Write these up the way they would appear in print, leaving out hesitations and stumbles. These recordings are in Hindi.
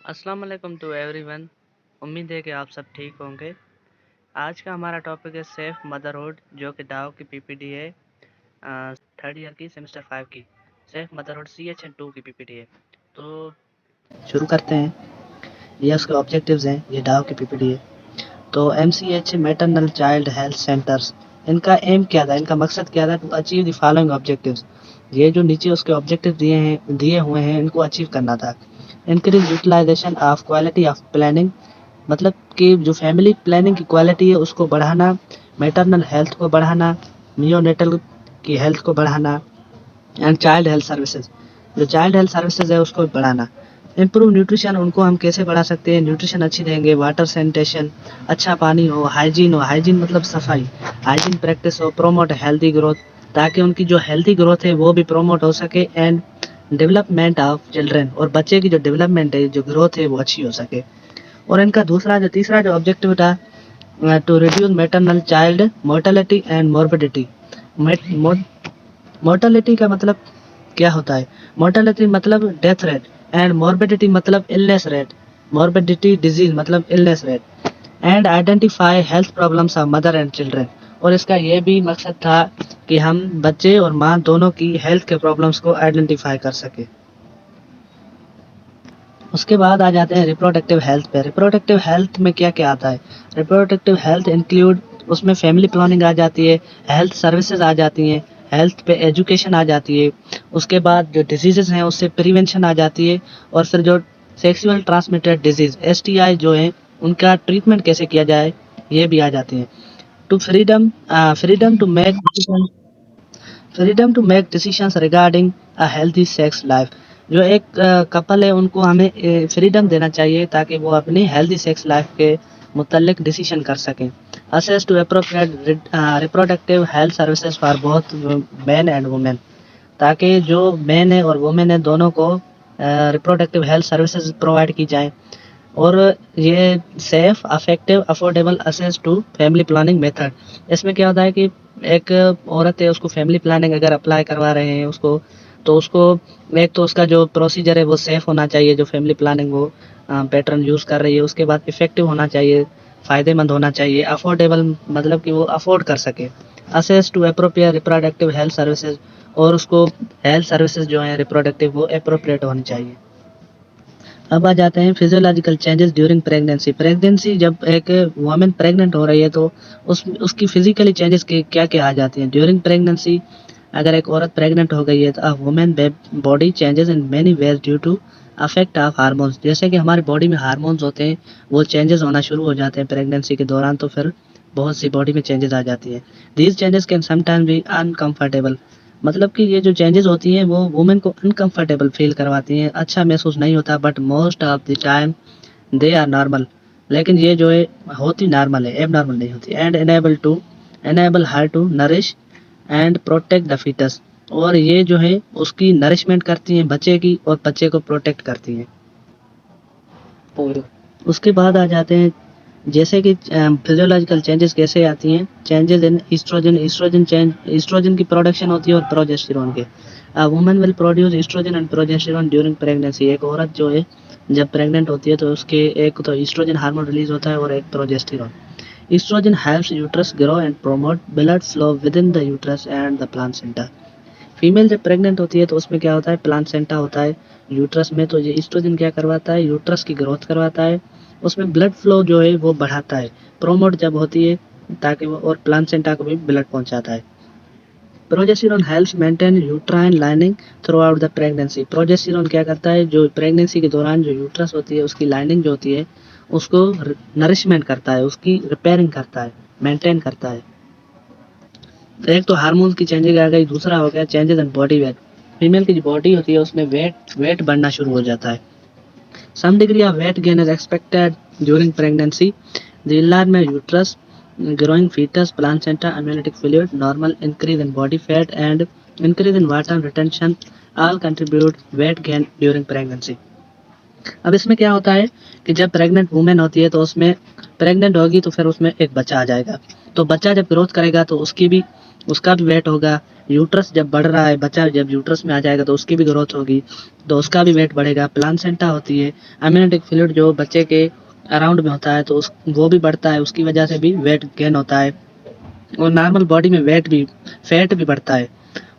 अस्सलाम वालेकुम टू एवरीवन। उम्मीद है कि आप सब ठीक होंगे। आज का हमारा टॉपिक है सेफ मदरहुड, जो कि डाव की पीपीडी है, थर्ड ईयर की सेमेस्टर 5 की। सेफ मदरहुड CHN2 की पीपीडी है। तो शुरू करते हैं। ये उसके ऑब्जेक्टिव्स हैं। ये डाव की पीपीडी है। तो MCH maternal child health centres, इनका एम क्या था, इनका मकसद क्या था? To achieve the following objectives. ये जो नीचे उसके ऑब्जेक्टिव दिए हुए हैं, इनको अचीव करना था। Increase utilisation of quality of planning, मतलब कि जो फैमिली प्लानिंग की क्वालिटी है उसको बढ़ाना, मैटरनल हेल्थ को बढ़ाना, नियोनेटल की हेल्थ को बढ़ाना, एंड चाइल्ड हेल्थ सर्विसेज, जो चाइल्ड हेल्थ सर्विसेज है उसको बढ़ाना। इम्प्रूव न्यूट्रिशन, उनको हम कैसे बढ़ा सकते हैं? न्यूट्रिशन अच्छी देंगे, वाटर सैनिटेशन, अच्छा पानी हो, हाइजीन हो, हाइजीन मतलब सफाई, हाइजीन प्रैक्टिस हो, प्रोमोट हेल्दी ग्रोथ, ताकि उनकी जो हेल्दी ग्रोथ है वो भी प्रोमोट हो सके, एंड डेवलपमेंट ऑफ चिल्ड्रन, और बच्चे की जो डेवलपमेंट है, जो ग्रोथ है वो अच्छी हो सके। और इनका तीसरा जो ऑब्जेक्टिव था, to reduce maternal child mortality and morbidity. Mortality का मतलब क्या होता है? मोर्टेलिटी मतलब डेथ रेट, एंड मॉर्बिडिटी मतलब इलनेस रेट। मॉर्बिडिटी डिजीज मतलब illness rate. And identify health problems of mother and children, और इसका ये भी मकसद था कि हम बच्चे और माँ दोनों की हेल्थ के प्रॉब्लम्स को आइडेंटिफाई कर सके। उसके बाद आ जाते हैं रिप्रोडक्टिव हेल्थ पे। रिप्रोडक्टिव हेल्थ में क्या क्या आता है? रिप्रोडक्टिव हेल्थ इंक्लूड, उसमें फैमिली प्लानिंग आ जाती है, हेल्थ सर्विसेज आ जाती हैं, हेल्थ पे एजुकेशन आ जाती है, उसके बाद जो डिजीजेस हैं उससे प्रिवेंशन आ जाती है, और फिर जो सेक्सुअल ट्रांसमिटेड डिजीज STI जो है उनका ट्रीटमेंट कैसे किया जाए, ये भी आ जाती हैं। To freedom freedom to make decisions regarding a healthy sex life, जो एक कपल है उनको हमें फ्रीडम देना चाहिए ताकि वो अपनी हेल्थी सेक्स लाइफ के मुतल्लिक डिसीजन कर सकें। Access to appropriate reproductive health services for both man and women, ताकि जो मैन है और वुमेन है दोनों को रिप्रोडक्टिव हेल्थ सर्विसेज प्रोवाइड की जाए। और ये safe, effective, affordable access to family planning method, इसमें क्या होता है कि एक औरत है, उसको फैमिली प्लानिंग अगर अप्लाई करवा रहे हैं उसको, तो उसको एक तो उसका जो प्रोसीजर है वो सेफ होना चाहिए, जो फैमिली प्लानिंग वो पैटर्न यूज़ कर रही है। उसके बाद इफेक्टिव होना चाहिए, फ़ायदेमंद होना चाहिए, अफोर्डेबल मतलब कि वो अफोर्ड कर सके। Access to appropriate reproductive health services, और उसको हेल्थ सर्विसेज जो है रिप्रोडक्टिव वो अप्रोप्रिएट होनी चाहिए। अब आ जाते हैं physiological changes during pregnancy. Pregnancy, जब एक वुमेन प्रेग्नेंट हो रही है तो उसकी फिजिकली चेंजेस के क्या क्या आ जाती हैं ड्यूरिंग प्रेगनेंसी? अगर एक औरत प्रेग्नेंट हो गई है तो women body changes in many ways due to effect of hormones, जैसे कि हमारी बॉडी में हार्मोन्स होते हैं वो चेंजेस होना शुरू हो जाते हैं प्रेगनेंसी के दौरान, तो फिर बहुत सी बॉडी में चेंजेस आ जाती है। These changes can sometimes be uncomfortable, मतलब कि ये जो चेंजेस होती हैं वो वुमेन को अनकंफर्टेबल फील करवाती हैं, अच्छा महसूस नहीं होता, but most of the time they are normal, लेकिन ये जो है होती नॉर्मल है, एब नॉर्मल नहीं होती। And enable her to nourish and protect the foetus, और ये जो है उसकी नरिशमेंट करती हैं बच्चे की, और बच्चे को प्रोटेक्ट करती हैं। और उसके बाद आ जाते हैं जैसे कि फिजियोलॉजिकल चेंजेस कैसे आती हैं? चेंजेस इन ईस्ट्रोजन की प्रोडक्शन होती है और प्रोजेस्टेरोन के। Woman will produce oestrogen and progesterone during pregnancy. एक औरत जो है जब प्रेग्नेंट होती है तो उसके एक तो ईस्ट्रोजन हार्मोन रिलीज होता है और एक progesterone. Oestrogen helps uterus grow and promote blood flow within the uterus and the placenta. Female जब प्रेग्नेंट होती है तो उसमें क्या होता है? प्लासेंटा होता है यूट्रस में, तो ये ईस्ट्रोजन क्या करवाता है? यूट्रस की ग्रोथ करवाता है, उसमें ब्लड फ्लो जो है वो बढ़ाता है, प्रोमोट जब होती है ताकि वो, और प्लासेंटा को भी ब्लड पहुंचाता है। Progesterone helps maintain uterine lining through out the pregnancy. Progesterone क्या करता है? जो प्रेगनेंसी के दौरान जो यूट्रस होती है उसकी लाइनिंग जो होती है उसको नरिशमेंट करता है, उसकी रिपेयरिंग करता है, मेंटेन करता है। तो एक तो हार्मोन्स की चेंजिंग आ गई, दूसरा हो गया changes in body weight. Female की जो बॉडी होती है उसमें वेट बढ़ना शुरू हो जाता है। Some degree of weight gain is expected during pregnancy. The enlargement uterus, growing fetus, placenta, amniotic fluid, normal increase in body fat and increase in water retention all contribute weight gain during pregnancy। अब इसमें क्या होता है कि जब प्रेग्नेंट वुमेन होती है तो उसमें प्रेग्नेंट होगी तो फिर उसमें एक बच्चा आ जाएगा, तो बच्चा जब ग्रोथ करेगा तो उसकी भी उसका भी वेट होगा। यूट्रस जब बढ़ रहा है, बच्चा जब यूट्रस में आ जाएगा तो उसकी भी ग्रोथ होगी, तो उसका भी वेट बढ़ेगा। प्लासेंटा होती है, अम्नियोटिक फ्लूइड जो बच्चे के अराउंड में होता है, तो वो भी बढ़ता है, उसकी वजह से भी वेट गेन होता है। और नॉर्मल बॉडी में फैट भी बढ़ता है।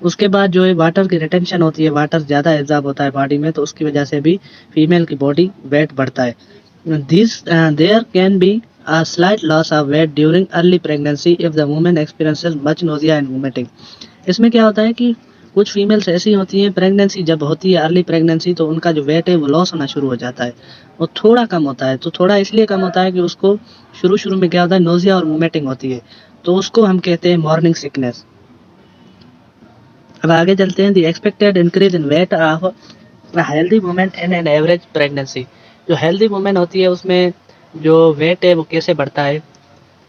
उसके बाद जो है वाटर की रिटेंशन होती है, वाटर ज़्यादा एब्जॉर्ब होता है बॉडी में, तो उसकी वजह से भी फीमेल की बॉडी वेट बढ़ता है। This there can be a slight loss of weight during early pregnancy if the woman experiences much nausea and vomiting। इसमें क्या होता है कि कुछ फीमेल्स ऐसी होती हैं, प्रेगनेंसी जब होती है अर्ली प्रेगनेंसी, तो उनका जो वेट है वो लॉस होना शुरू हो जाता है, वो थोड़ा कम होता है। तो थोड़ा इसलिए कम होता है कि उसको शुरू शुरू में क्या होता है, नोजिया और वोमिटिंग होती है, तो उसको हम कहते हैं मॉर्निंग सिकनेस। अब आगे चलते हैं। The expected increase in weight of healthy women in an average pregnancy. जो हेल्दी वुमेन होती है उसमें जो वेट है वो कैसे बढ़ता है,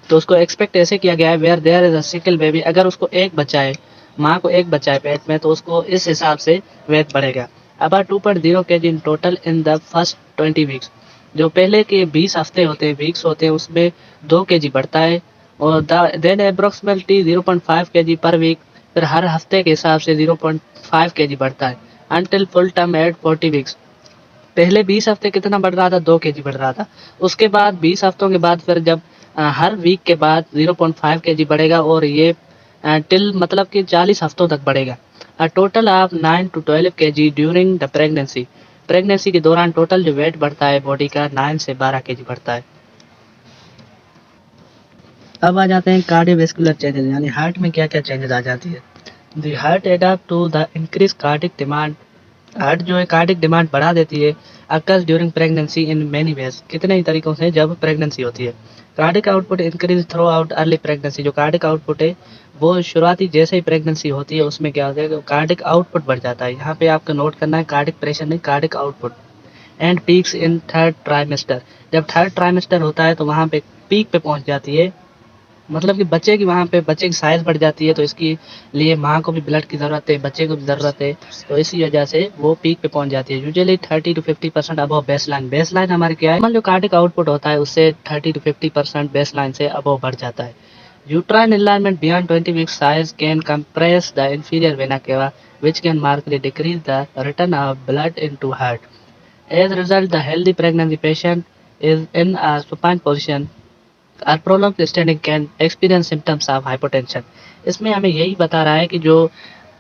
तो उसको एक्सपेक्ट ऐसे किया गया है, where there is a sickle baby, अगर उसको एक बच्चा है, माँ को एक बच्चा है पेट में, तो उसको इस हिसाब से वेट बढ़ेगा। About 2.0 kg in total in the first 20 weeks. जो पहले के 20 हफ्ते होते हैं, वीक्स होते हैं, उसमें 2 kg बढ़ता है। और then approximately 0.5 kg per week, फिर हर हफ्ते के हिसाब से 0.5 kg बढ़ता है until full term at 40 weeks. पहले 20 हफ्ते कितना बढ़ रहा था, 2 kg बढ़ रहा था। उसके बाद 20 हफ्तों के बाद फिर जब हर वीक के बाद 0.5 kg बढ़ेगा, और ये टिल मतलब कि 40 हफ्तों तक बढ़ेगा। Total of 9 to 12 kg during the pregnancy. Pregnancy के दौरान टोटल जो वेट बढ़ता है बॉडी का 9 से 12 kg बढ़ता है। अब आ जाते हैं कार्डियोवैस्कुलर चेंजेस, यानी हार्ट में क्या क्या चेंजेस आ जाती है। The heart adapt to the increase cardiac demand. Heart जो है कार्डिक डिमांड बढ़ा देती है। Occurs during pregnancy in many ways, कितने ही तरीकों से जब प्रेगनेंसी होती है। Cardiac output increase throughout early pregnancy. जो कार्डिक आउटपुट है वो शुरुआती जैसे ही प्रेगनेंसी होती है उसमें क्या होता है कि कार्डिक आउटपुट बढ़ जाता है। यहाँ पे आपको नोट करना है कार्डिक प्रेशर नहीं, cardiac output. And peaks in third trimester. जब थर्ड ट्राइमेस्टर होता है तो वहाँ पे पीक पे पहुँच जाती है, मतलब कि बच्चे की वहाँ पे बच्चे की साइज बढ़ जाती है, तो इसकी लिए माँ को भी ब्लड की ज़रूरत है, बच्चे को भी ज़रूरत है, तो इसी वजह से वो पीक पे पहुँच जाती है। Usually 30 to 50% above baseline. Baseline हमारे क्या है, जो कार्डिक आउटपुट होता है उससे 30 to 50% बेसलाइन से अबव बढ़ जाता है। Uterine enlargement beyond 20 weeks size can compress the inferior vena cava which can markedly decrease the return of blood into heart. As a result, the healthy pregnancy patient is in a supine position और prolonged standing can experience symptoms of hypotension। इसमें हमें यही बता रहा है कि जो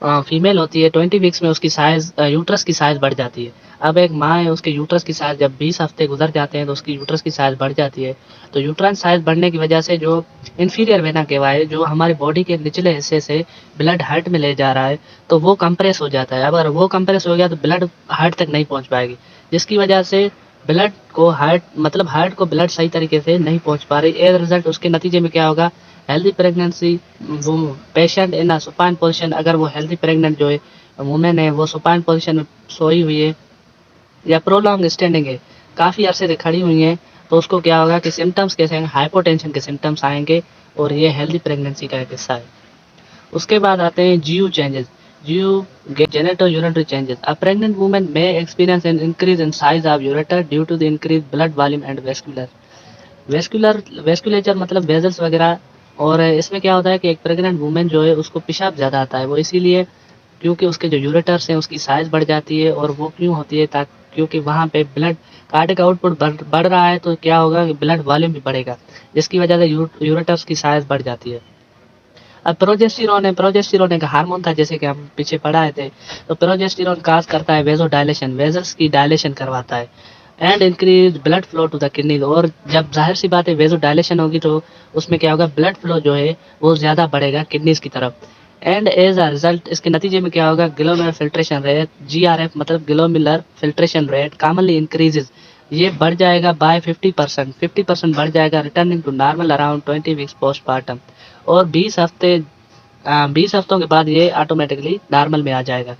फीमेल होती है 20 वीक्स में उसकी साइज, यूट्रस की साइज बढ़ जाती है। अब एक माँ है, उसके यूट्रस की साइज जब 20 हफ्ते गुजर जाते हैं तो उसकी यूट्रस की साइज बढ़ जाती है। तो यूट्राइन साइज बढ़ने की वजह से जो इन्फीरियर वेना केवा है, जो हमारे बॉडी के निचले हिस्से से ब्लड हार्ट में ले जा रहा है, तो वो कंप्रेस हो जाता है। अगर वो कंप्रेस हो गया तो ब्लड हार्ट तक नहीं पहुँच पाएगी, जिसकी वजह से ब्लड को हार्ट को ब्लड सही तरीके से नहीं पहुंच पा रही। एज रिजल्ट उसके नतीजे में क्या होगा, हेल्दी प्रेगनेंसी वो patient in a supine position, अगर वो हेल्दी प्रेग्नेंट जो है वुमेन है वो सुपाइन पोजीशन में सोई हुई है या प्रोलॉन्ग स्टैंडिंग है, काफ़ी अरसे से खड़ी हुई हैं, तो उसको क्या होगा कि सिम्टम्स कैसे आएंगे, हाइपोटेंशन के सिम्टम्स आएंगे, और ये हेल्दी प्रेगनेंसी का एक हिस्सा है। उसके बाद आते हैं GU changes. GU genito urinary changes. A pregnant woman में experience an increase in size of ureter due to the increase blood volume and vasculature मतलब वेजल्स वगैरह। और इसमें क्या होता है कि एक प्रेग्नेंट वुमेन जो है उसको पेशाब ज़्यादा आता है, वो इसीलिए क्योंकि उसके जो यूरेटर्स हैं उसकी साइज बढ़ जाती है। और वो क्यों होती है, ताकि क्योंकि वहाँ पे ब्लड कार्डिक आउटपुट बढ़ रहा है, तो क्या होगा कि ब्लड वॉल्यूम भी बढ़ेगा, जिसकी वजह से यूरेटर्स की साइज बढ़ जाती है। अब प्रोजेस्टेरोन एक हार्मोन था, जैसे कि हम पीछे पढ़ाए थे। तो प्रोजेस्टेरोन काज करता है वेजो डायलेशन, वेजल्स की डायलेशन करवाता है, and increase blood flow to the kidney. और जब जाहिर सी बात है वेजो डायलेशन होगी तो उसमें क्या होगा, ब्लड फ्लो जो है वो ज़्यादा बढ़ेगा किडनीज की तरफ। एंड एज अ रिजल्ट इसके नतीजे में क्या होगा, ग्लोमेरुलर फिल्ट्रेशन रेट GRF मतलब glomerular filtration rate commonly increases, ये बढ़ जाएगा बाय 50%। 50% बढ़ जाएगा, returning to normal around 20 weeks postpartum. और 20 हफ्तों के बाद ये ऑटोमेटिकली नॉर्मल में आ जाएगा।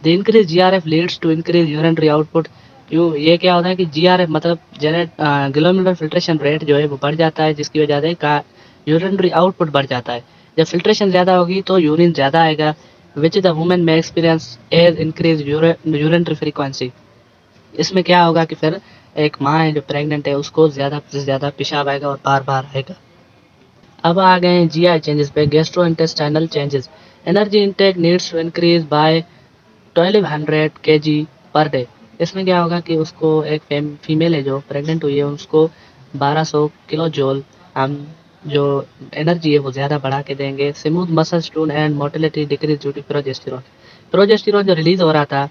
The increase GRF leads to increase urinary output. क्यों, ये क्या होता है कि GRF मतलब ग्लोमेरुलर फिल्ट्रेशन रेट जो है वो बढ़ जाता है, जिसकी वजह से का यूरिनरी आउटपुट बढ़ जाता है। जब फिल्ट्रेशन ज़्यादा होगी तो यूरिन ज़्यादा आएगा, विच द वुमेन में experience as increase urinary frequency. इसमें क्या होगा कि फिर एक माँ है जो प्रेग्नेंट है उसको ज़्यादा से ज़्यादा पेशाब आएगा और बार बार आएगा। अब आ गए हैं जीआई चेंजेस पे, gastro intestinal changes. Energy intake needs to increase by 1200 kg per day. इसमें क्या होगा कि उसको एक फीमेल है जो प्रेग्नेंट हुई है उसको 1200 किलो जूल हम जो एनर्जी है वो ज़्यादा बढ़ा के देंगे। Smooth muscle tone and motility decrease due to progesterone. Progesterone जो रिलीज हो रहा था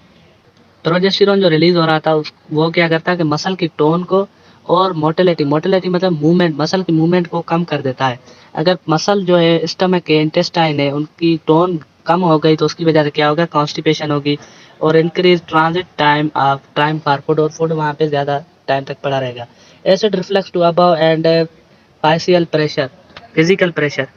प्रोजेस्टेरॉन जो रिलीज हो रहा था वो क्या करता है कि मसल की टोन को और मोटिलिटी मोटिलिटी मतलब मूवमेंट, मसल की मूवमेंट को कम कर देता है। अगर मसल जो है स्टमक के इंटेस्टाइन है उनकी टोन कम हो गई तो उसकी वजह से क्या होगा, कॉन्स्टिपेशन होगी और increase transit time for food, और फूड वहाँ पे ज़्यादा टाइम तक पड़ा रहेगा। Acid reflux to above and facial pressure, physical pressure.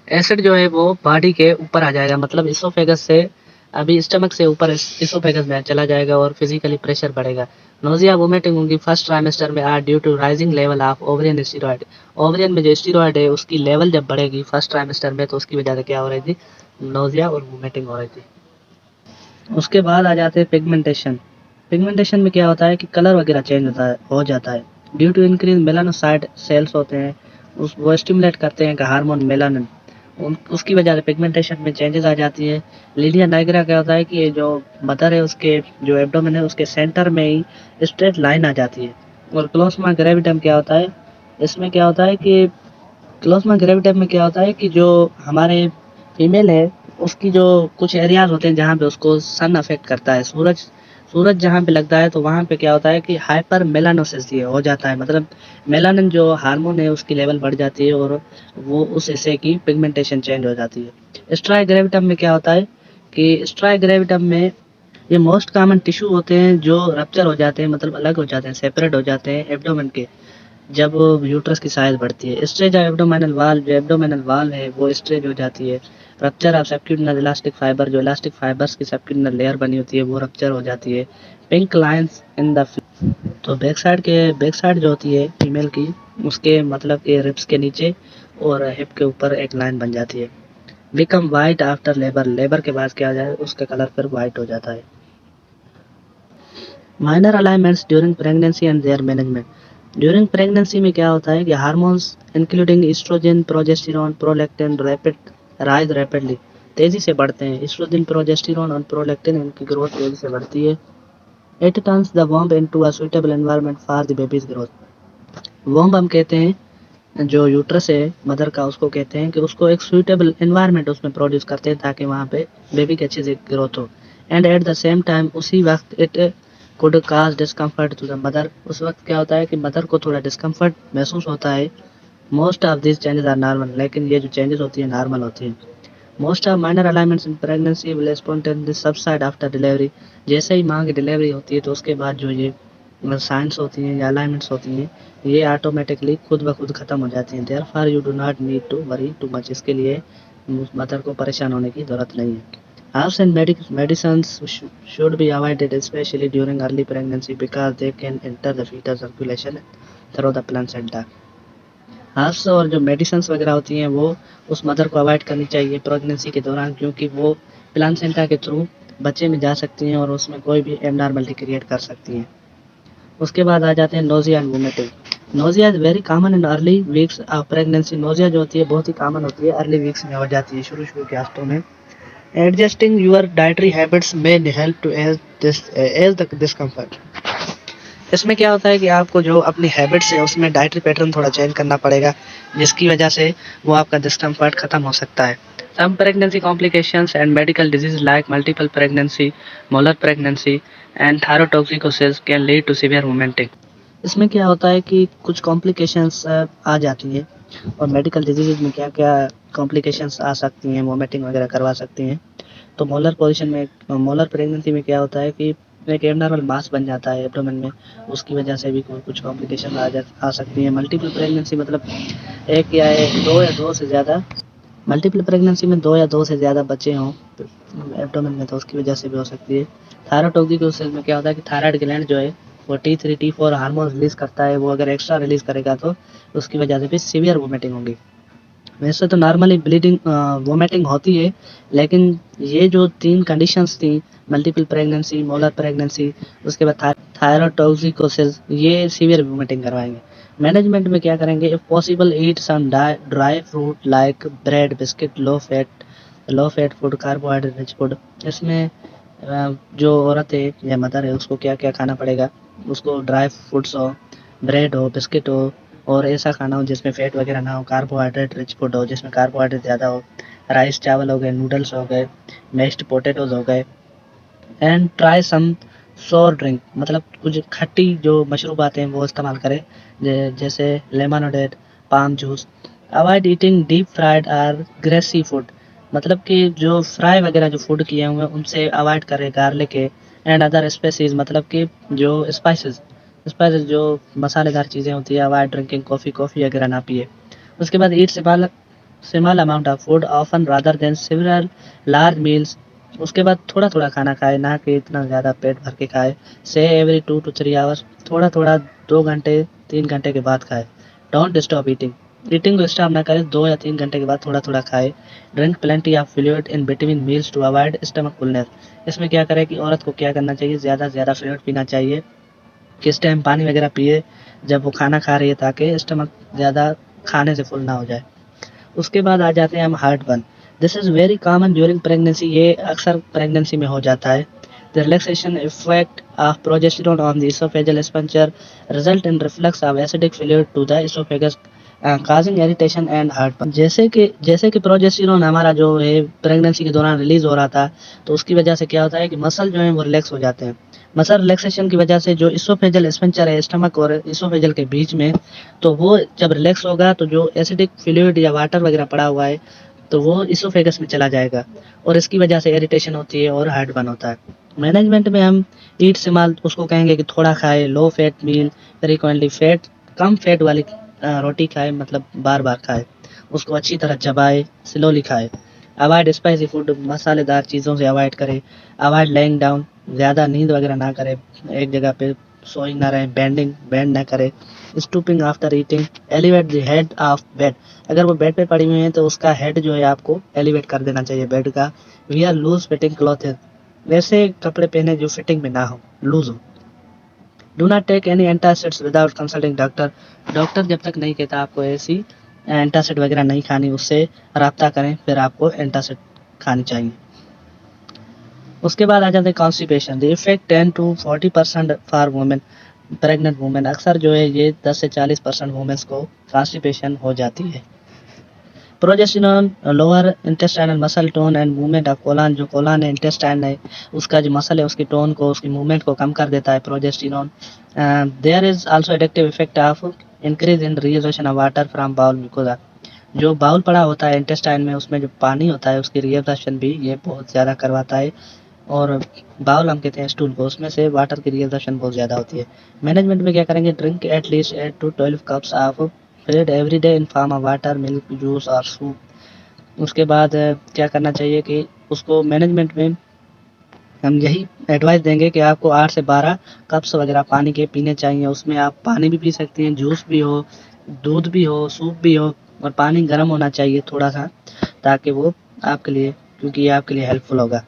Acid जो है वो बॉडी के ऊपर आ जाएगा, मतलब इसोफेगस से अभी स्टमक से ऊपर इसोफेगस में चला जाएगा और फिजिकली प्रेशर बढ़ेगा। नोजिया वोमिटिंग होंगी फर्स्ट ट्राइमेस्टर में are due to rising level of ovarian steroid. Ovarian में जो स्टीरॉयड है उसकी लेवल जब बढ़ेगी फर्स्ट ट्राइमेस्टर में तो उसकी वजह से क्या हो रही थी, नोजिया और वोमिटिंग हो रही थी। उसके बाद आ जाते हैं पिगमेंटेशन। पिगमेंटेशन में क्या होता है कि कलर वगैरह चेंज हो जाता है due to increase melanocyte cells होते हैं, वो स्टिमुलेट करते हैं हार्मोन मेलानिन, उसकी वजह से पिगमेंटेशन में चेंजेस आ जाती है। लिनियर नाइग्रा क्या होता है कि ये जो मदर है उसके जो एब्डोमेन है उसके सेंटर में ही स्ट्रेट लाइन आ जाती है। और क्लोस्मा ग्रेविटम क्या होता है, इसमें क्या होता है कि क्लोस्मा ग्रेविटम में क्या होता है कि जो हमारे फीमेल है उसकी जो कुछ एरियाज होते हैं जहाँ पे उसको सन अफेक्ट करता है, सूरज सूरज जहाँ पे लगता है तो वहाँ पे क्या होता है कि हाइपर मेलानोसिस ये हो जाता है, मतलब मेलानिन जो हार्मोन है उसकी लेवल बढ़ जाती है और वो उस हिस्से की पिगमेंटेशन चेंज हो जाती है। स्ट्राई ग्रेविटम में क्या होता है कि स्ट्राई ग्रेविटम में ये मोस्ट कॉमन टिश्यू होते हैं जो रप्चर हो जाते हैं, मतलब अलग हो जाते हैं, सेपरेट हो जाते हैं एब्डोमेन के जब यूट्रस की साइज बढ़ती है। स्ट्रेच एब्डोमिनल वाल्व, जो एब्डोमिनल वाल्व है वो स्ट्रेच हो जाती है। रप्चर ऑफ सबक्यूटेनियल इलास्टिक फाइबर, जो इलास्टिक फाइबर्स की सबक्यूटेनियल लेयर बनी होती है वो रप्चर हो जाती है। पिंक लाइंस इन द तो बैक साइड जो होती है फीमेल की उसके मतलब के रिब्स के नीचे और हिप के ऊपर एक लाइन बन जाती है। Become white after labour, labour के बाद क्या हो जाए उसका कलर फिर वाइट हो जाता है। Minor alignments during pregnancy and their management. During pregnancy में क्या होता है कि hormones including estrogen, progesterone, prolactin rise rapidly, तेजी से बढ़ते हैं। एस्ट्रोजन, प्रोजेस्टेरॉन और प्रोलैक्टिन इनकी ग्रोथ तेजी से बढ़ती है। It turns the womb into a suitable environment for the baby's growth. Womb हम कहते हैं जो यूट्रस है मदर का, उसको कहते हैं कि उसको एक सुइटेबल एनवायरनमेंट उसमें प्रोड्यूस करते हैं ताकि वहाँ पे बेबी की अच्छे से ग्रोथ हो। And at the same time उसी वक्त it could cause discomfort to the mother, उस वक्त क्या होता है कि मदर को थोड़ा डिस्कम्फर्ट महसूस होता है। Most of this changes are normal, लेकिन ये जो चेंजेस होती है नॉर्मल होती है। Most of minor alignments in pregnancy will spontaneously subside after delivery. जैसे ही माँ की डिलीवरी होती है तो उसके बाद जो ये साइंस होती हैं या अलाइनमेंट्स होती हैं ये ऑटोमेटिकली खुद ब खुद ख़त्म हो जाती हैं। Therefore you do not need to worry too much, इसके लिए मदर को परेशान होने की ज़रूरत नहीं है। Herbs and medicines should be avoided, especially during early pregnancy, because they can enter the fetal circulation through the placenta. Herbs और जो मेडिसिन्स वगैरह होती हैं वो उस मदर को अवॉइड करनी चाहिए प्रेगनेंसी के दौरान, क्योंकि वो प्लासेंटा के थ्रू बच्चे में जा सकती हैं और उसमें कोई भी एबनॉर्मलिटी क्रिएट कर सकती हैं। उसके बाद आ जाते हैं nausea and vomiting. Nausea is very common in early weeks of pregnancy. Nausea जो होती है बहुत ही कॉमन होती है, अर्ली वीक्स में हो जाती है, शुरू शुरू के हफ्तों में। एडजस्टिंग योर डाइटरी हैबिट्स में help to ease the discomfort. इसमें क्या होता है कि आपको जो अपनी हैबिट्स है उसमें डाइटरी पैटर्न थोड़ा चेंज करना पड़ेगा, जिसकी वजह से वो आपका डिस्कम्फर्ट खत्म हो सकता है। Some pregnancy complications and medical disease like multiple pregnancy, molar pregnancy and thyrotoxicosis can lead to severe vomiting. इसमें क्या होता है कि कुछ कॉम्प्लिकेशंस आ जाती हैं और मेडिकल डिजीज में क्या क्या कॉम्प्लिकेशंस आ सकती हैं, वोमिटिंग वगैरह करवा सकती हैं। तो मोलर प्रेगनेंसी में क्या होता है कि एक एबनॉर्मल मास बन जाता है एब्डोमेन में, उसकी वजह से भी कुछ कॉम्प्लिकेशन आ सकती हैं। मल्टीपल प्रेगनेंसी मतलब एक या एक दो या दो से ज़्यादा मल्टीपल प्रेगनेंसी में दो या दो से ज़्यादा बच्चे हों एब्डोमेन में तो उसकी वजह से भी हो सकती है। थायरोटॉक्सिकोसिस में क्या होता है कि थायराइड ग्लैंड जो है वो T3 T4 हार्मोन रिलीज करता है, वो अगर एक्स्ट्रा रिलीज करेगा तो उसकी वजह से भी सीवियर वोमिटिंग होगी। वैसे तो नॉर्मली ब्लीडिंग वोमिटिंग होती है, लेकिन ये जो तीन कंडीशंस थी, मल्टीपल प्रेगनेंसी, मोलर प्रेगनेंसी, उसके बाद थायरोटॉक्सिकोसिस, ये सीवियर वोमिटिंग करवाएंगे। मैनेजमेंट में क्या करेंगे, if possible eat some dry fruit like bread, biscuit, low fat food, carbohydrate rich food. इसमें जो औरत है या मदर है उसको क्या क्या खाना पड़ेगा, उसको ड्राई फ्रूट्स हो, ब्रेड हो, बिस्किट हो, और ऐसा खाना हो जिसमें फैट वगैरह ना हो, कार्बोहाइड्रेट रिच फूड हो जिसमें कार्बोहाइड्रेट ज़्यादा हो, राइस चावल हो गए, नूडल्स हो गए, मैश्ड पोटैटोज हो गए, एंड ट्राई सम सोर ड्रिंक, मतलब कुछ खट्टी जो मशरूबात हैं वो इस्तेमाल करें, जैसे lemonade, palm juice. Avoid eating deep fried और ग्रेसी फूड, मतलब कि जो फ्राई वगैरह जो फूड किए हुए हैं उनसे अवॉइड करें, गार्लिक है एंड अदर स्पाइसेस, मतलब कि जो स्पाइसेस स्पाइसेस जो मसालेदार चीज़ें होती है। अवॉइड ड्रिंकिंग कॉफ़ी वगैरह ना पिए। उसके बाद eat small amount of food often rather than several large meals. उसके बाद थोड़ा थोड़ा खाना खाए, ना कि इतना ज़्यादा पेट भर के खाए। से एवरी 2 to 3 आवर्स, थोड़ा थोड़ा 2 घंटे 3 घंटे के बाद खाए। डोंट स्टॉप ईटिंग, ईटिंग को स्टॉप ना करें, 2 या 3 घंटे के बाद थोड़ा थोड़ा खाए। Drink plenty of fluid in between meals to avoid stomach fullness. इसमें क्या करें कि औरत को क्या करना चाहिए, ज़्यादा से ज़्यादा फ्लूइड पीना चाहिए, किस टाइम पानी वगैरह पिए जब वो खाना खा रही है, ताकि स्टमक ज़्यादा खाने से फुल ना हो जाए। उसके बाद आ जाते हैं हम heart burn. This is very common during pregnancy, ये अक्सर प्रेगनेंसी में हो जाता है। The relaxation effect of progesterone on the oesophageal sphincter result in reflux of acidic fluid to the oesophagus causing irritation and heart burn. जैसे कि प्रोजेस्टेरोन हमारा जो है प्रेगनेंसी के दौरान रिलीज हो रहा था, तो उसकी वजह से क्या होता है कि मसल जो है वो रिलैक्स हो जाते हैं। मसल रिलैक्सेशन की वजह से जो इसोफेजल स्पंचर है स्टमक और इसोफेजल के बीच में, तो वो जब रिलैक्स होगा तो जो एसिडिक फ्लूइड या वाटर वगैरह पड़ा हुआ है तो वो इसोफेगस में चला जाएगा, और इसकी वजह से इरिटेशन होती है और हार्ट बर्न होता है। मैनेजमेंट में हम ईट स्मॉल, उसको कहेंगे कि थोड़ा खाए, लो फैट मील, फ्रीक्वेंटली फैट, कम फैट वाली रोटी खाए, मतलब बार बार खाए, उसको अच्छी तरह चबाए, स्लोली खाए। अवॉइड स्पाइसी फूड, मसालेदार चीज़ों से अवॉइड करें। अवॉइड लेइंग डाउन, ज़्यादा नींद वगैरह ना करें, एक जगह पे सोइंग ना रहें, बेंड ना करें। Stooping after eating, elevate the head of bed, अगर वो बेड पे पड़ी हुई है तो उसका हेड जो है आपको एलिवेट कर देना चाहिए बेड का। वियर लूज फिटिंग क्लॉथ, वैसे कपड़े पहने जो फिटिंग में ना हो, लूज हो। Do not take any antacids without consulting doctor, doctor जब तक नहीं कहता आपको ऐसी एंटासिड वगैरह नहीं खानी, उससे रब्ता करें फिर आपको एंटासिड खानी चाहिए। उसके बाद आ जाते हैं constipation. The effect 10 to 40% for women, pregnant women, अक्सर जो है ये 10 से 40% वुमेन्स को कॉन्स्टिपेशन हो जाती है। Progesterone lower intestinal muscle tone and movement of colon, जो कोलन है, इंटेस्टाइन है, उसका जो मसल है उसकी टोन को, उसकी मूवमेंट को कम कर देता है प्रोजेस्टेरोन। देयर इज आल्सो एडिक्टिव effect of increase in reservation of water from bowel mucosa, जो बाउल पड़ा होता है इंटेस्टाइन में, उसमें जो पानी होता है उसकी रिएब्जॉर्प्शन भी ये बहुत ज़्यादा करवाता है। और बाउल हम कहते हैं स्टूल को, उसमें से वाटर की रिएब्जॉर्प्शन बहुत ज़्यादा होती है। मैनेजमेंट में क्या करेंगे, drink at least 8 to 12 cups of fluid every day in form of water, milk, juice और सूप। उसके बाद क्या करना चाहिए कि उसको मैनेजमेंट में हम यही एडवाइस देंगे कि आपको 8 से 12 कप्स वगैरह पानी के पीने चाहिए। उसमें आप पानी भी पी सकती हैं, जूस भी हो, दूध भी हो, सूप भी हो, और पानी गर्म होना चाहिए थोड़ा सा, ताकि वो आपके लिए, क्योंकि ये आपके लिए हेल्पफुल होगा।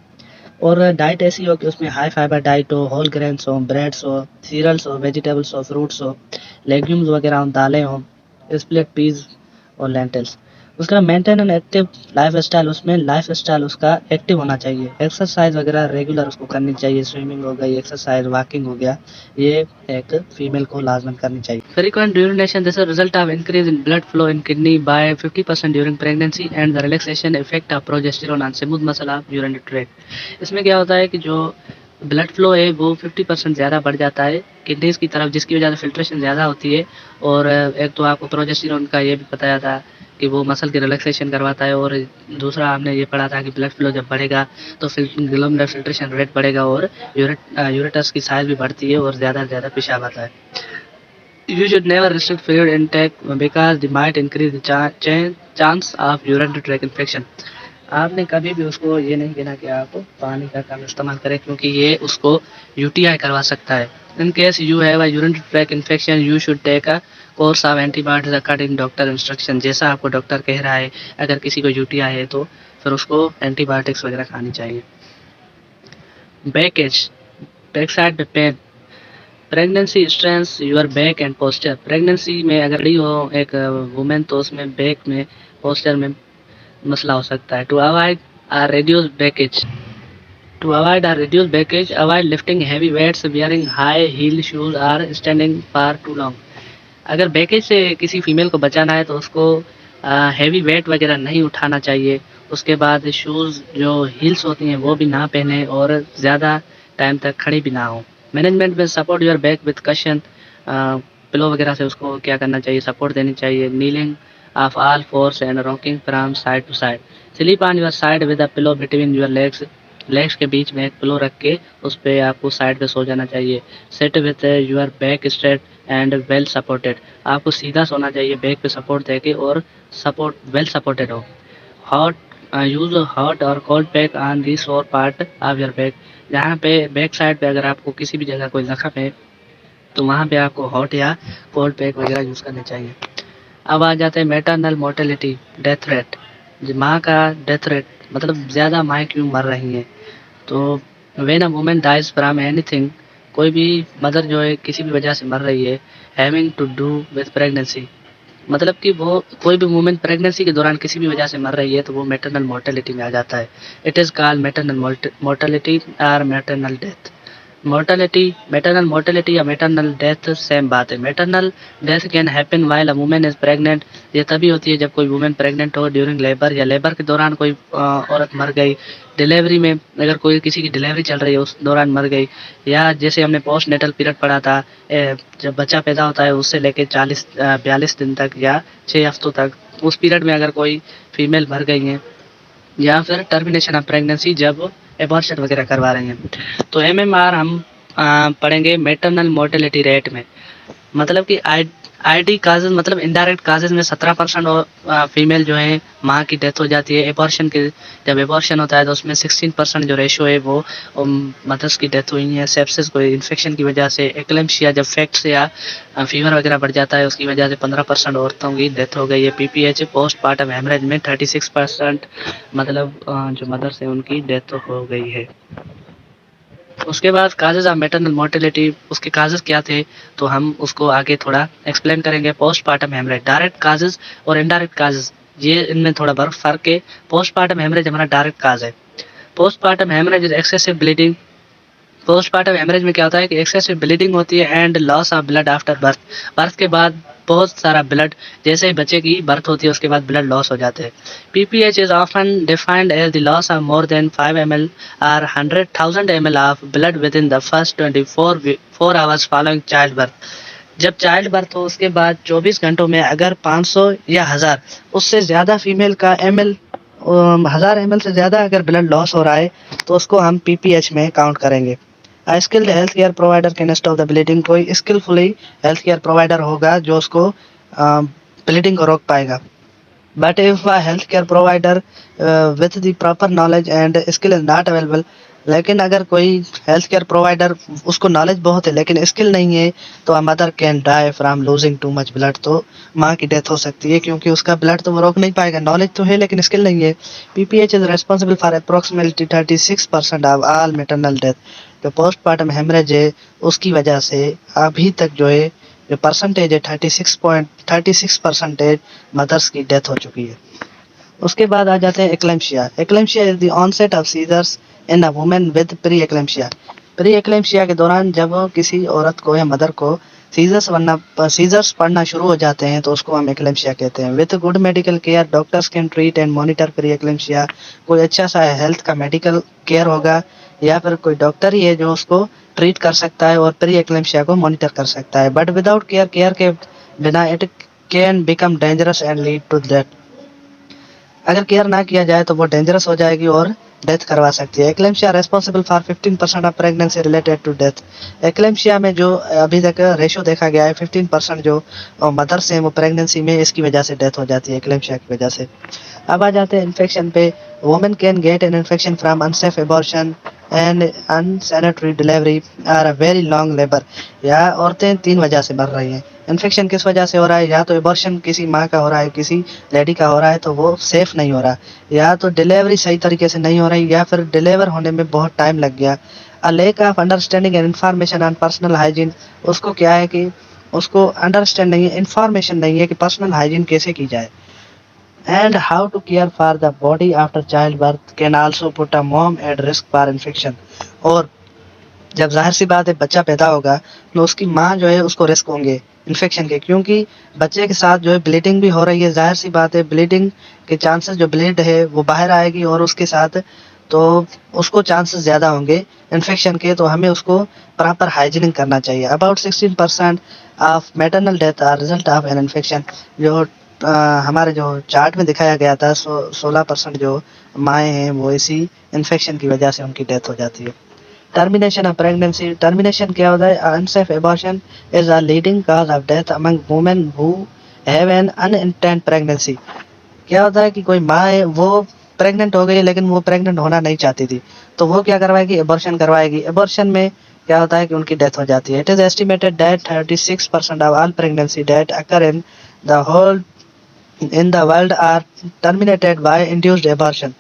और डाइट ऐसी हो कि उसमें हाई फाइबर डाइट हो, होल ग्रेन्स हो, ब्रेड्स हो, सीरियल्स हो, वेजिटेबल्स हो, फ्रूट्स हो, लेग्यूम्स वगैरह हो, दालें हो, स्प्लिट पीज और लेंटिल्स। उसका maintain an active life style, उसमें लाइफ स्टाइल उसका एक्टिव होना चाहिए। एक्सरसाइज वगैरह रेगुलर उसको करनी चाहिए, स्विमिंग हो गई, एक्सरसाइज, वॉकिंग हो गया, ये एक फीमेल को लाजमन करनी चाहिए। Frequent urination, this is result of increase in blood flow in kidney by 50% during pregnancy and the relaxation effect of progesterone on smooth muscle of urinary tract. इसमें क्या होता है कि जो ब्लड फ्लो है वो 50% ज़्यादा बढ़ जाता है किडनीज की तरफ, जिसकी वजह से फिल्ट्रेशन ज़्यादा होती है। और एक तो आपको प्रोजेस्टेरोन का ये भी बताया था कि वो मसल की रिलैक्सेशन करवाता है, और दूसरा हमने ये पढ़ा था कि ब्लड फ्लो जब बढ़ेगा तो ग्लोमेरुलर फिल्ट्रेशन रेट बढ़ेगा, और यूरेटस की साइज भी बढ़ती है और ज़्यादा से ज़्यादा पेशाब आता है। You should never restrict fluid intake because they might increase the chance of urinary tract infection. आपने कभी भी उसको ये नहीं कहना कि आप पानी का कम इस्तेमाल करें, क्योंकि ये उसको यूटीआई करवा सकता है। In case you have a urinary tract infection you should take a course of antibiotics according doctor instruction, जैसा आपको डॉक्टर कह रहा है। अगर किसी को यूटीआई है तो फिर उसको एंटीबायोटिक्स वगैरह खानी चाहिए। बैक एज, बैक साइड में pain, pregnancy strengths your back and posture. Pregnancy में अगर खड़ी हो एक वुमेन तो उसमें बैक में पोस्चर में मसला हो सकता है। To avoid a reduced backage, to avoid a reduced backage, avoid lifting heavy weights, wearing high heel shoes or standing for too long। अगर बैकेज से किसी फीमेल को बचाना है तो उसको हैवी वेट वगैरह नहीं उठाना चाहिए। उसके बाद शूज़ जो हील्स होती हैं वो भी ना पहने और ज़्यादा टाइम तक खड़ी भी ना हो। मैनेजमेंट में support your back with cushion, pillow वगैरह से उसको क्या करना चाहिए, सपोर्ट देनी चाहिए। Kneeling of all fours and rocking from side to side. Sleep on your side with a pillow between your legs. Legs के बीच में एक पिलो रख के उस पे आपको साइड पे सो जाना चाहिए। Sit with your back straight and well supported. आपको सीधा सोना चाहिए बैक पे सपोर्ट देके और सपोर्ट वेल सपोर्टेड हो। हॉट यूज हॉट और कोल्ड पैक ऑन दी सोर पार्ट ऑफ योर बैक। जहाँ पे बैक साइड पे अगर आपको किसी भी जगह कोई जख्म है तो वहाँ पे आपको हॉट या कोल्ड पैक वगैरह यूज़ करने चाहिए। अब आ जाते हैं मैटरनल मोर्टेलिटी डेथ रेट। माँ का डेथ रेट मतलब ज़्यादा माँ क्यों मर रही हैं। तो when a woman dies from anything, कोई भी मदर जो है किसी भी वजह से मर रही है, having to do with pregnancy, मतलब कि वो कोई भी वुमेन प्रेगनेंसी के दौरान किसी भी वजह से मर रही है तो वो मैटरनल मोर्टेलिटी में आ जाता है। It is called maternal mortality और maternal death. Mortality, maternal mortality या मैटरनल डेथ सेम बात है। Maternal death can happen while a woman is pregnant. ये तभी होती है जब कोई वुमेन प्रेग्नेंट हो, ड्यूरिंग लेबर या लेबर के दौरान कोई औरत मर गई, डिलीवरी में अगर कोई किसी की डिलीवरी चल रही है उस दौरान मर गई, या जैसे हमने पोस्ट नेटल पीरियड पढ़ा था, जब बच्चा पैदा होता है उससे लेके 42 दिन तक या 6 हफ्तों तक, उस पीरियड में अगर कोई फीमेल मर गई हैं, या फिर टर्मिनेशन ऑफ प्रेगनेंसी जब एबॉर्शन वगैरह करवा रहे हैं। तो एमएमआर हम पढ़ेंगे मैटरनल मोर्टेलिटी रेट में। मतलब कि आईडी काजेज मतलब इनडायरेक्ट काजेज में 17% और फीमेल जो है माँ की डेथ हो जाती है। एबॉर्शन के जब एबॉर्शन होता है तो उसमें 16% जो रेशो है वो मदर्स की डेथ हुई है सेप्सिस कोई इन्फेक्शन की वजह से। एक्लेम्शिया जब फैक्ट्स या फीवर वगैरह बढ़ जाता है उसकी वजह से 15% औरतों की डेथ हो गई है। पीपीएच पोस्ट पार्टम हेमरेज में 36% मतलब जो मदर्स है उनकी डेथ हो गई है। उसके बाद काजेज ऑफ मैटरनल मोर्टेलिटी, उसके काजेज क्या थे तो हम उसको आगे थोड़ा एक्सप्लेन करेंगे। पोस्टपार्टम हेमरेज, डायरेक्ट काजेज और इनडायरेक्ट काजेज, ये इनमें थोड़ा फर्क है। पोस्टपार्टम हेमरेज हमारा डायरेक्ट काज है। Postpartum haemorrhage is excessive bleeding. Postpartum haemorrhage में क्या होता है कि एक्सेसिव ब्लीडिंग होती है and loss of blood after birth. Birth के बाद बहुत सारा ब्लड, जैसे ही बच्चे की बर्थ होती है उसके बाद ब्लड लॉस हो जाते हैं। PPH is often defined as the loss of more than 5 ml और 100,000 ml of blood within the first 24 hours following child birth. जब चाइल्ड बर्थ हो उसके बाद 24 घंटों में अगर 500 या 1000 उससे ज़्यादा फीमेल का ml 1000 ml से ज़्यादा अगर ब्लड लॉस हो रहा है तो उसको हम पीपीएच में काउंट करेंगे। Skilled health care provider can stop the bleeding. कोई स्किलफुली हेल्थ केयर प्रोवाइडर होगा जो उसको ब्लीडिंग को रोक पाएगा। But if a health care provider with the proper knowledge and skill is not available, लेकिन अगर कोई हेल्थ केयर प्रोवाइडर उसको नॉलेज बहुत है लेकिन स्किल नहीं है तो a mother can die from losing too much blood. तो माँ की डेथ हो सकती है क्योंकि उसका ब्लड तो वो रोक नहीं पाएगा, नॉलेज तो है लेकिन स्किल नहीं है। PPH is responsible for approximately 36% of all maternal death. जो पोस्टपार्टम हेमरेज है उसकी वजह से अभी तक जो है जो परसेंटेज है 36% मदर्स की डेथ हो चुकी है। उसके बाद आ जाते हैं eclampsia. Eclampsia is the onset of seizures in a woman with pre eclampsia. Pre eclampsia के दौरान जब किसी औरत को या मदर को सीजर्स पड़ना शुरू हो जाते हैं तो उसको हम एक्लेम्शिया कहते हैं। With good medical care doctors can treat and monitor pre eclampsia. कोई अच्छा सा हेल्थ का मेडिकल केयर होगा या फिर कोई डॉक्टर ही है जो उसको ट्रीट कर सकता है और प्री एक्लेम्शिया को मॉनिटर कर सकता है। बट विदाउट केयर के बिना it can become dangerous and lead to death. अगर केयर ना किया जाए तो वो डेंजरस हो जाएगी और डेथ करवा सकती है। Eclampsia responsible for 15% of pregnancy related to death. Eclampsia में जो अभी तक रेशो देखा गया है 15% जो मदर्स हैं वो प्रेगनेंसी में इसकी वजह से डेथ हो जाती है एक्लेम्शिया की वजह से। अब आ जाते हैं इन्फेक्शन पे। Women can get an infection from unsafe abortion and unsanitary delivery or a very long labor. या औरतें 3 वजह से मर रही हैं। इन्फेक्शन किस वजह से हो रहा है? या तो एबॉर्शन किसी माँ का हो रहा है, किसी लेडी का हो रहा है तो वो सेफ नहीं हो रहा, या तो डिलीवरी सही तरीके से नहीं हो रही, या फिर डिलीवर होने में बहुत टाइम लग गया। A lack of understanding and information on personal hygiene. उसको क्या है कि उसको अंडरस्टैंड नहीं है, इन्फॉर्मेशन नहीं है कि पर्सनल हाइजीन कैसे की जाए। And how to care for the body after childbirth can also put a mom at risk for infection. और जब जाहिर सी बात है बच्चा पैदा होगा तो उसकी माँ जो है उसको रिस्क होंगे इन्फेक्शन के, क्योंकि बच्चे के साथ जो है ब्लीडिंग भी हो रही है। जाहिर सी बात है ब्लीडिंग के चांसेस, जो ब्लीड है वो बाहर आएगी और उसके साथ तो उसको चांसेस ज़्यादा होंगे इन्फेक्शन के। तो हमें उसको प्रॉपर हाइजीनिंग करना चाहिए। About 16% of maternal death are result of an infection. जो हमारे जो चार्ट में दिखाया गया था 16% जो माएँ हैं वो इसी इन्फेक्शन की वजह से उनकी डेथ हो जाती है। Termination of pregnancy. टर्मिनेशन क्या होता है? Unsafe abortion is a leading cause of death among women who have an unintended pregnancy. क्या होता है कि कोई माँ है वो प्रेग्नेंट हो गई लेकिन वो प्रेग्नेंट होना नहीं चाहती थी, तो वो क्या करवाएगी? एबॉर्शन करवाएगी। एबॉर्शन में क्या होता है कि उनकी डेथ हो जाती है। It is estimated that 36% of all pregnancy death occur in the world are terminated by induced abortion.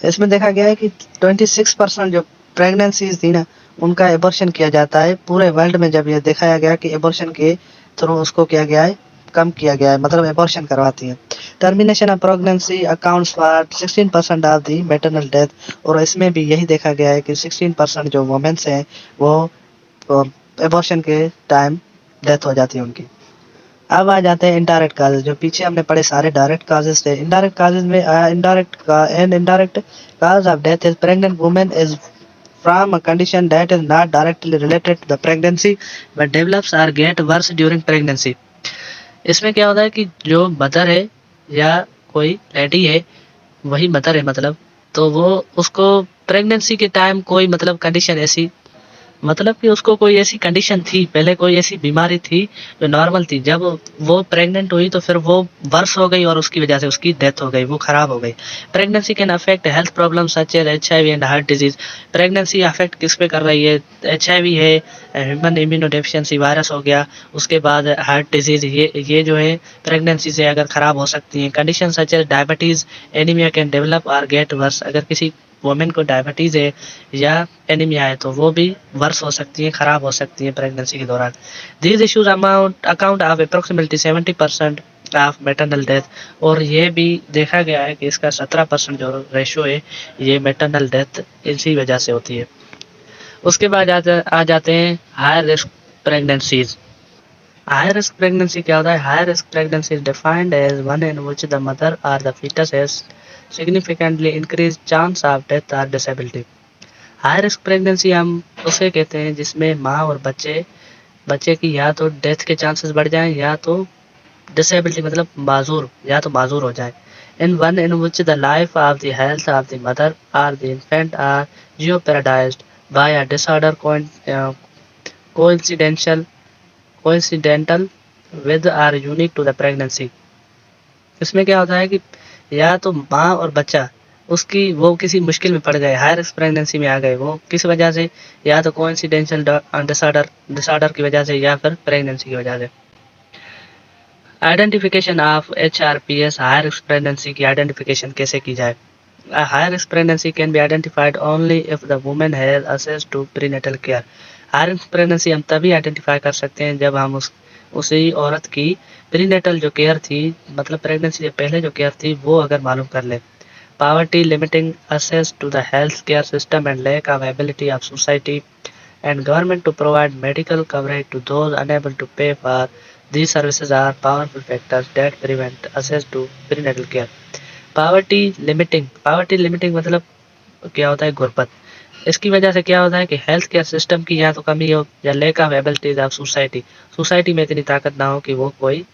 इसमें देखा गया है कि 26% जो प्रेगनेंसीज थी ना उनका एबॉर्शन किया जाता है पूरे वर्ल्ड में। जब ये दिखाया गया कि एबॉर्शन के थ्रू उसको किया गया है, कम किया गया है, मतलब एबॉर्शन करवाती हैं। Termination of pregnancy accounts for 16% of the maternal death. और इसमें भी यही देखा गया है कि 16% जो वुमेन्स हैं वो एबॉर्शन के टाइम डेथ हो जाती है उनकी। अब आ जाते हैं इनडायरेक्ट काजेज। जो पीछे हमने पढ़े सारे डायरेक्ट काजेज थे, इनडायरेक्ट काजेज में indirect cause of death is pregnant women is from a condition that is not directly related to the pregnancy but develops or get worse during pregnancy. इसमें क्या होता है कि जो मदर है या कोई लेडी है, वही मदर है मतलब, तो वो उसको प्रेगनेंसी के टाइम कोई मतलब कंडीशन ऐसी, मतलब कि उसको कोई ऐसी कंडीशन थी, पहले कोई ऐसी बीमारी थी जो नॉर्मल थी, जब वो प्रेग्नेंट हुई तो फिर वो वर्स हो गई और उसकी वजह से उसकी डेथ हो गई, वो खराब हो गई। Pregnancy can affect health problem such as HIV and heart disease. Pregnancy affect किस पे कर रही है? HIV है, ह्यूमन इम्यूनो डेफिशिएंसी वायरस हो गया, उसके बाद हार्ट डिजीज, ये जो है प्रेगनेंसी से अगर खराब हो सकती हैं। Condition such as diabetes anaemia can develop और गेट वर्स। अगर किसी वुमेन को डायबिटीज़ है या एनीमिया है तो वो भी वर्स हो सकती है, ख़राब हो सकती है प्रेगनेंसी के दौरान। These issues account of approximately 70% of maternal death. और ये भी देखा गया है कि इसका 17% जो रेशो है ये मैटरनल डेथ इसी वजह से होती है। उसके बाद आ जाते हैं high risk pregnancies. High risk pregnancy क्या होता है? High risk pregnancy is defined as one in which the mother और the foetus has significantly increased chance of death or disability. High risk pregnancy हम उसे कहते हैं जिसमें माँ और बच्चे की या तो डेथ के चांसेस बढ़ जाएं या तो डिसेबिलिटी मतलब माजूर हो जाए। In one in which the life of the health of the mother और the infant are jeopardized by a disorder coincidental with or unique to the pregnancy. इसमें क्या होता है कि या तो माँ और बच्चा उसकी वो किसी मुश्किल में पड़ गए, हाई रिस्क प्रेगनेंसी में आ गए, वो किस वजह से? या तो कोइंसिडेंशियल डिसऑर्डर की वजह से या फिर प्रेगनेंसी की वजह से। Identification of HRPS high risk pregnancy की आइडेंटिफिकेशन कैसे की जाए? High risk pregnancy can be identified only if the women has access to prenatal care. High risk pregnancy हम तभी आइडेंटिफाई कर सकते हैं जब हम उसी औरत की प्रीनेटल जो केयर थी, मतलब प्रेगनेंसी से पहले जो केयर थी, वो अगर मालूम कर ले। Poverty, limiting access to the health care system and lack of ability of society and government to provide medical coverage to those unable to pay for these services are powerful factors that prevent access to prenatal care. Poverty limiting मतलब क्या होता है? गुर्बत। इसकी वजह से क्या होता है कि हेल्थ केयर सिस्टम की या तो कमी हो या lack of abilities of society में इतनी ताकत ना हो कि वो कोई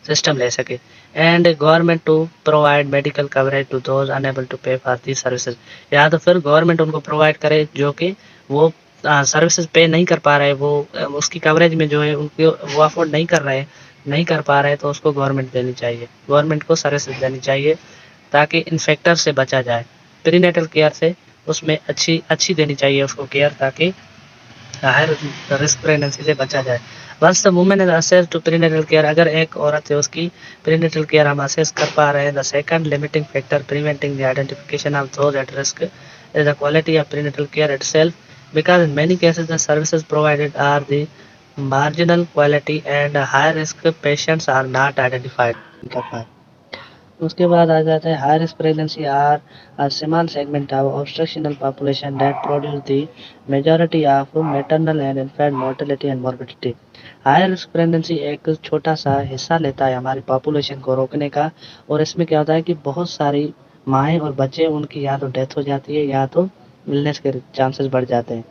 सिस्टम ले सके। And government to provide medical coverage to those unable to pay for these services. या तो फिर गवर्नमेंट उनको प्रोवाइड करे जो कि वो सर्विसेज पे नहीं कर पा रहे, वो उसकी कवरेज में जो है उनको वो अफोर्ड नहीं कर पा रहे, तो उसको गवर्नमेंट देनी चाहिए, गवर्नमेंट को सर्विसेज देनी चाहिए ताकि इन्फेक्टर से बचा जाए। प्रीनेटल केयर से उसमें अच्छी देनी चाहिए उसको केयर, ताकि हायर रिस्क प्रेगनेंसी से बचा जाए। Once the women is assessed to prenatal care, अगर एक औरत है उसकी प्रीनेटल केयर हम असेस कर पा रहे हैं, the second limiting factor preventing the identification of those at risk is the quality of prenatal care itself, because in many cases the services provided are the marginal quality and high risk patients are not identified कर पाए। उसके बाद आ जाता है high risk pregnancy are a small segment of obstructional population that produce the majority of maternal and infant mortality and morbidity। High risk pregnancy एक छोटा सा हिस्सा लेता है हमारी पॉपुलेशन को रोकने का, और इसमें क्या होता है कि बहुत सारी माएँ और बच्चे उनकी या तो डेथ हो जाती है या तो इलनेस के चांसेस बढ़ जाते हैं।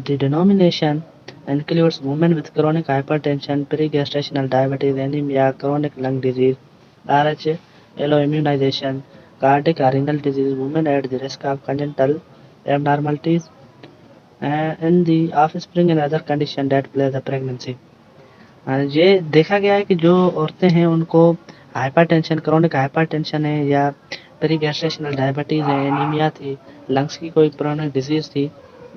The denomination includes women with chronic hypertension, pre-gestational diabetes, anemia, chronic lung disease, RH, alloimmunization, cardiac or renal disease, women at the risk of congenital abnormalities, and the offspring and other conditions that plague the pregnancy। ये देखा गया है कि जो औरतें हैं उनको हाइपरटेंशन, क्रोनिक हाइपरटेंशन है या प्री गैस्ट्रेशनल डायबिटीज़ है, एनीमिया थी, लंग्स की कोई क्रोनिक डिजीज़ थी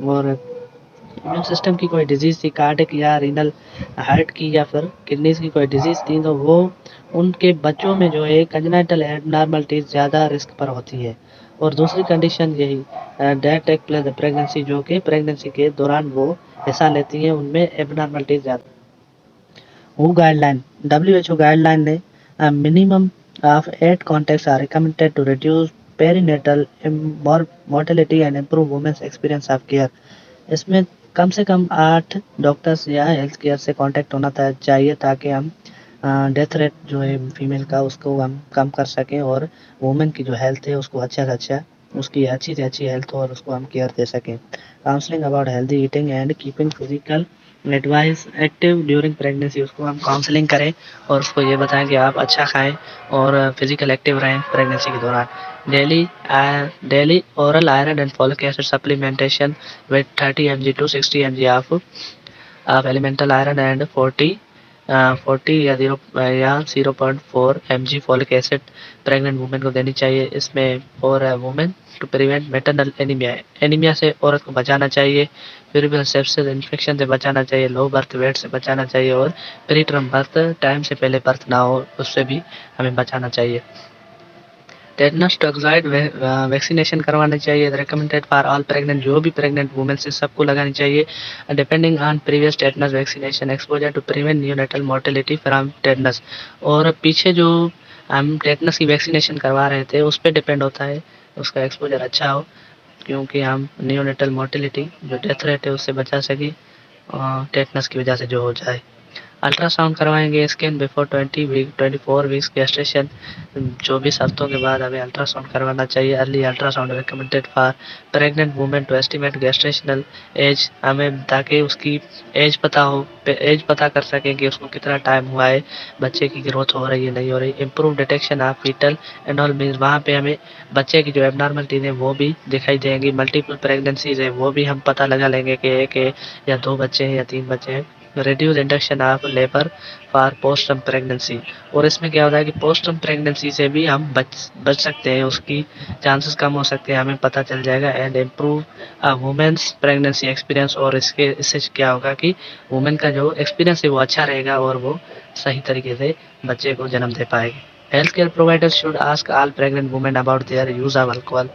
और इम्यून सिस्टम की कोई डिजीज़ थी, कार्डिक या रीनल हार्ट की या फिर किडनीज की कोई डिजीज़ थी, तो वो उनके बच्चों में जो है कंजेनिटल एबनॉर्मलिटीज़ ज़्यादा रिस्क पर होती है। और दूसरी कंडीशन यही that take place the pregnancy, जो कि प्रेगनेंसी के दौरान वो हिस्सा लेती हैं, उनमें एबनॉर्मलिटीज़ ज़्यादा। WHO guideline, WHO guideline ने minimum of 8 contacts are recommended to reduce perinatal mortality and improve women's experience of care। इसमें कम से कम 8 डॉक्टर्स या हेल्थ केयर से कांटेक्ट होना चाहिए, ताकि हम डेथ रेट जो है फीमेल का उसको हम कम कर सकें और वुमेन की जो हेल्थ है उसको अच्छा से अच्छा, उसकी अच्छी से अच्छी हेल्थ और उसको हम केयर दे सकें। Counselling about healthy eating and keeping physical advice active during pregnancy, उसको हम काउंसलिंग करें और उसको ये बताएं कि आप अच्छा खाएं और फिजिकल एक्टिव रहें प्रेगनेंसी के दौरान। Daily oral iron and folic acid supplementation with 30 mg to 60 mg of elemental iron and 40 या 0.4 mg folic acid pregnant women को देनी चाहिए। इसमें for women to prevent maternal anaemia से औरत को बचाना चाहिए, प्यूरिबल सेप्सिस इन्फेक्शन से बचाना चाहिए, लो बर्थ वेट से बचाना चाहिए और प्री टर्म बर्थ टाइम से पहले बर्थ ना हो उससे भी हमें बचाना चाहिए। टेटनस टॉक्साइड वैक्सीनेशन करवाना चाहिए, रिकमेंडेड फॉर ऑल प्रेग्नेंट, जो भी प्रेग्नेंट वुमेन से सबको लगानी चाहिए। Depending on previous tetanus vaccination exposure to prevent neonatal mortality from tetanus, और पीछे जो हम टेटनस की वैक्सीनेशन करवा रहे थे उस पर डिपेंड होता है उसका एक्सपोजर अच्छा हो, क्योंकि हम न्यूनेटल मोर्टेलिटी जो डेथ रेट है उससे बचा सके टेटनस की वजह से जो हो जाए। अल्ट्रासाउंड करवाएंगे स्कैन बिफोर 24 वीक्स गेस्टेशन, 24 हफ्तों के बाद हमें अल्ट्रासाउंड करवाना चाहिए। Early ultrasound recommended for pregnant women to estimate gestational age, हमें ताकि उसकी एज पता कर सकें कि उसको कितना टाइम हुआ है, बच्चे की ग्रोथ हो रही है नहीं हो रही। Improve detection of fetal and all means, वहाँ पे हमें बच्चे की जो एबनॉर्मलिटीज है वो भी दिखाई देंगी। मल्टीपल प्रेगनेंसीज है वो भी हम पता लगा लेंगे कि एक है या 2 बच्चे हैं या 3 बच्चे हैं। Reduce induction of labour for postterm pregnancy, और इसमें क्या होता है कि पोस्टम प्रेगनेंसी से भी हम बच सकते हैं, उसकी चांसेस कम हो सकते हैं, हमें पता चल जाएगा। And improve women's pregnancy experience, और इससे क्या होगा कि वुमेन का जो एक्सपीरियंस है वो अच्छा रहेगा और वो सही तरीके से बच्चे को जन्म दे पाएगी। Health care providers should ask all pregnant women about their use of alcohol,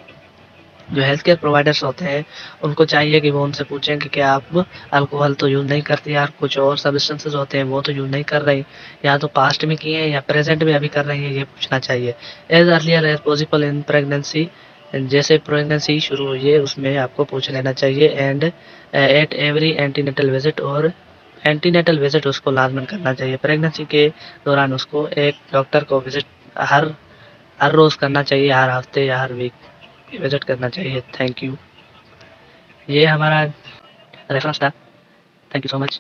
जो हेल्थ केयर प्रोवाइडर्स होते हैं उनको चाहिए कि वो उनसे पूछें कि क्या आप अल्कोहल तो यूज़ नहीं करती, यार कुछ और सब्सटेंसेस होते हैं वो तो यूज़ नहीं कर रही, या तो पास्ट में किए हैं या प्रेजेंट में अभी कर रही हैं, ये पूछना चाहिए। As earlier as possible in pregnancy, जैसे प्रेगनेंसी शुरू हुई है उसमें आपको पूछ लेना चाहिए। And at every antenatal visit, और एंटीनेटल विजिट उसको लाजमन करना चाहिए। प्रेगनेंसी के दौरान उसको एक डॉक्टर को विजिट हर हर रोज़ करना चाहिए, हर हफ्ते या हर वीक विजिट करना चाहिए। Thank you. ये हमारा रेफरेंस था। Thank you so much.